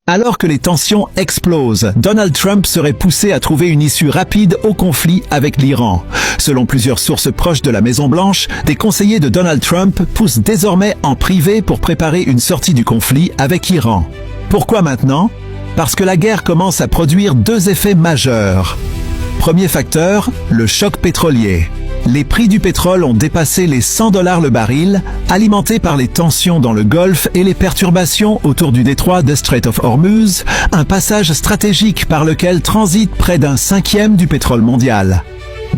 Alors que les tensions explosent, Donald Trump serait poussé à trouver une issue rapide au conflit avec l'Iran. Selon plusieurs sources proches de la Maison-Blanche, des conseillers de Donald Trump poussent désormais en privé pour préparer une sortie du conflit avec l'Iran. Pourquoi maintenant? Parce que la guerre commence à produire deux effets majeurs. Premier facteur, le choc pétrolier. Les prix du pétrole ont dépassé les $100 le baril, alimentés par les tensions dans le Golfe et les perturbations autour du détroit de Strait of Hormuz, un passage stratégique par lequel transite près d'un cinquième du pétrole mondial.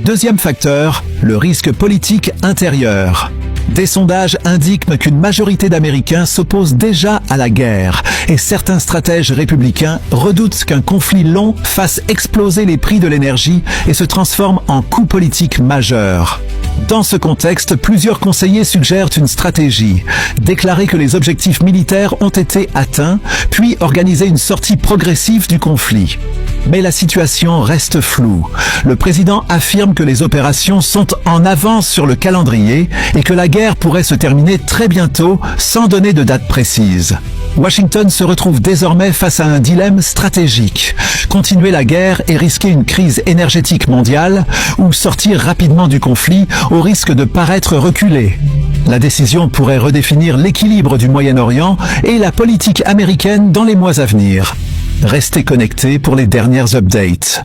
Deuxième facteur, le risque politique intérieur. Des sondages indiquent qu'une majorité d'Américains s'opposent déjà à la guerre et certains stratèges républicains redoutent qu'un conflit long fasse exploser les prix de l'énergie et se transforme en coup politique majeur. Dans ce contexte, plusieurs conseillers suggèrent une stratégie: déclarer que les objectifs militaires ont été atteints, puis organiser une sortie progressive du conflit. Mais la situation reste floue. Le président affirme que les opérations sont en avance sur le calendrier et que la guerre pourrait se terminer très bientôt sans donner de date précise. Washington se retrouve désormais face à un dilemme stratégique: continuer la guerre et risquer une crise énergétique mondiale, ou sortir rapidement du conflit au risque de paraître reculé. La décision pourrait redéfinir l'équilibre du Moyen-Orient et la politique américaine dans les mois à venir. Restez connectés pour les dernières updates.